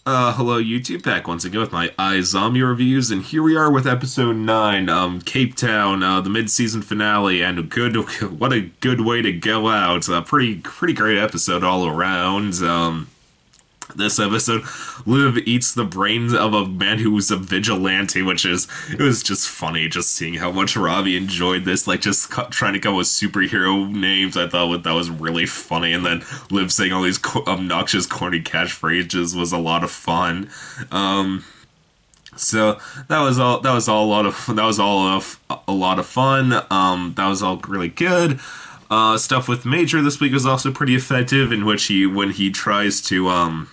Hello YouTube, back once again with my iZombie reviews, and here we are with episode 9, Cape Town, the mid-season finale, and what a good way to go out. Pretty great episode all around. This episode, Liv eats the brains of a man who was a vigilante, it was just funny just seeing how much Robbie enjoyed this, like just trying to come up with superhero names. I thought that was really funny, and then Liv saying all these obnoxious, corny catchphrases was a lot of fun. So that was all of a lot of fun. That was all really good. Stuff with Major this week was also pretty effective, in which when he tries to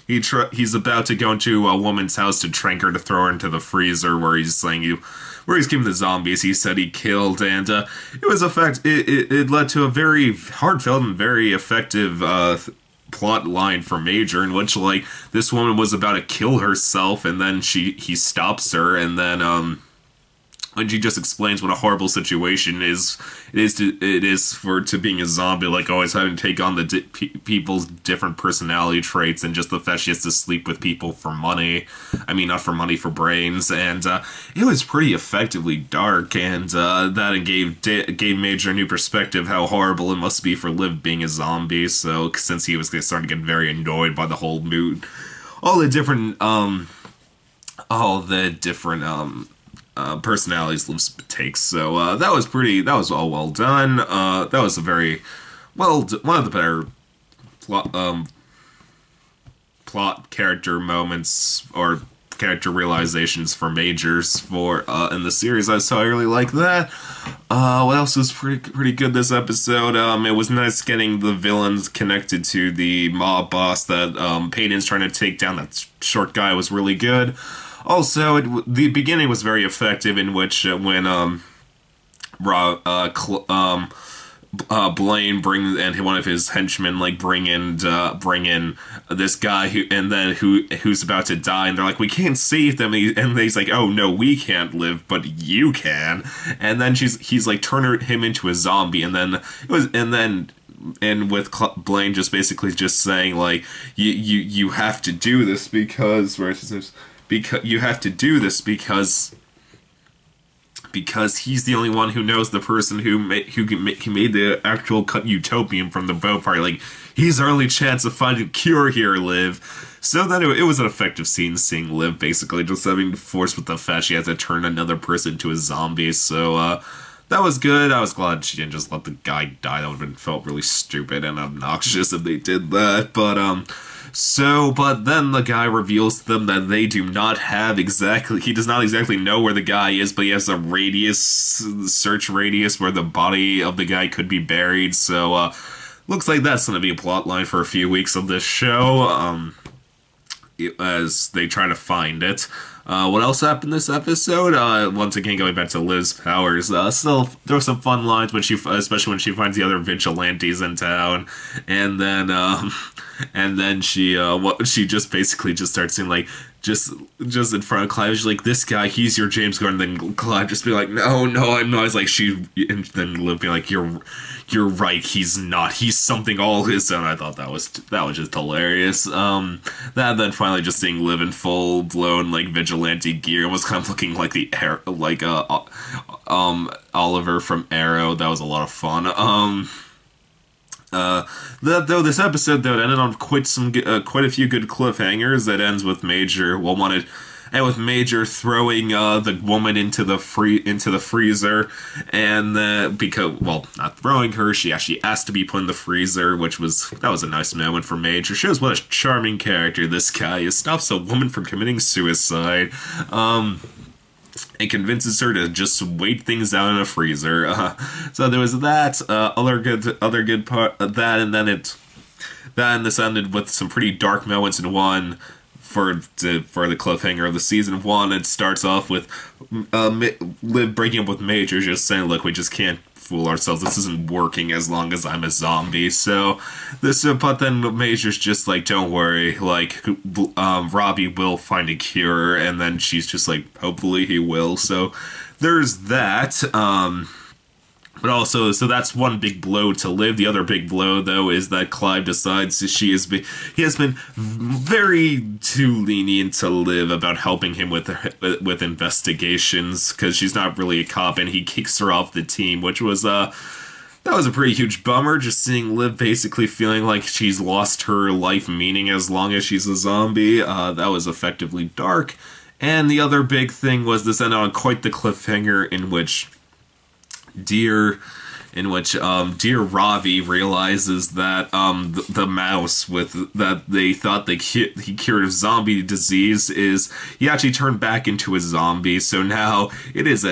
he's about to go into a woman's house to trank her to throw her into the freezer, where he's keeping the zombies he said he killed, and it was it led to a very heartfelt and very effective plot line for Major, in which like this woman was about to kill herself, and then he stops her, and then when she just explains what a horrible situation it is for to being a zombie, like always having to take on the people's different personality traits, and just the fact she has to sleep with people for money. I mean, not for money, for brains, and it was pretty effectively dark, and that gave Major a new perspective how horrible it must be for Liv being a zombie. So since he was starting to get very annoyed by the whole mood, all the different personalities Liv takes. So that was all well done. That was a very one of the better plot character moments or character realizations for Majors for in the series. So I really like that. What else was pretty good this episode? It was nice getting the villains connected to the mob boss that Peyton's trying to take down. That short guy was really good. Also, the beginning was very effective, in which when Blaine brings and one of his henchmen bring in this guy who's about to die, and they're like, we can't save them, and he's like, oh no, we can't live, but you can, and then he's like turning him into a zombie, and then with Blaine just basically just saying like, you have to do this because you have to do this because he's the only one who knows the person who made the actual cut utopian from the boat party. Like, he's our only chance of finding a cure here, Liv. So then it was an effective scene seeing Liv basically just having forced with the fact she had to turn another person into a zombie. So that was good. I was glad she didn't just let the guy die. That would have felt really stupid and obnoxious if they did that. But then the guy reveals to them that he does not exactly know where the guy is, but he has a search radius where the body of the guy could be buried. So looks like that's going to be a plot line for a few weeks of this show, as they try to find it. What else happened this episode? Once again, going back to Liv's powers, still there were some fun lines especially when she finds the other vigilantes in town, and then she just basically just starts saying like, just in front of Clive, she's like, this guy, he's your James Gordon. Then Clive just be like, no, I'm not. It's like and then Liv be like, you're right, he's not. He's something all his own. I thought that was just hilarious. Then finally just seeing Liv in full blown like vigilante gear, was kind of looking like Oliver from Arrow. That was a lot of fun. This episode it ended on quite a few good cliffhangers. That ends with Major with Major throwing the woman into the freezer, and not throwing her, she actually asked to be put in the freezer, that was a nice moment for Major. Shows what a charming character this guy is. Stops a woman from committing suicide. And convinces her to just wait things out in a freezer. So there was that. Other good part of that, and then this ended with some pretty dark moments in one. For the cliffhanger of the season 1, it starts off with Liv breaking up with Major, just saying, look, we just can't fool ourselves. This isn't working as long as I'm a zombie. But then Major's just like, don't worry, like, Robbie will find a cure, and then she's just like, hopefully he will. So there's that. But also, so that's one big blow to Liv. The other big blow, though, is that Clive decides he has been very too lenient to Liv about helping him with investigations because she's not really a cop, and he kicks her off the team, which was that was a pretty huge bummer. Just seeing Liv basically feeling like she's lost her life meaning as long as she's a zombie. That was effectively dark. And the other big thing was this ended on quite the cliffhanger in which Dear Dear Ravi realizes that the mouse with that they thought he cured of zombie disease is he actually turned back into a zombie. So now it is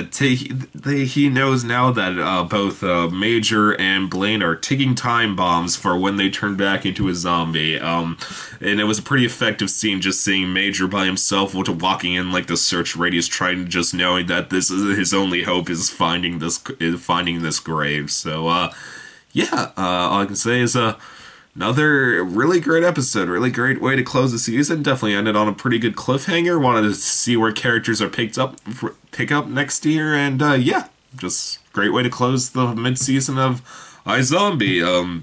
he knows now that both Major and Blaine are ticking time bombs for when they turn back into a zombie. And it was a pretty effective scene just seeing Major by himself walking in like the search radius, trying to just knowing that this is his only hope is finding this grave. So, all I can say is another really great episode, really great way to close the season. Definitely ended on a pretty good cliffhanger. Wanted to see where characters are pick up next year, and just great way to close the mid-season of iZombie.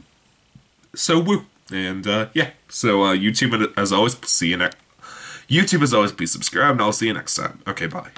So woo, and so YouTube as always, see you next. YouTube as always, please subscribe, and I'll see you next time. Okay, bye.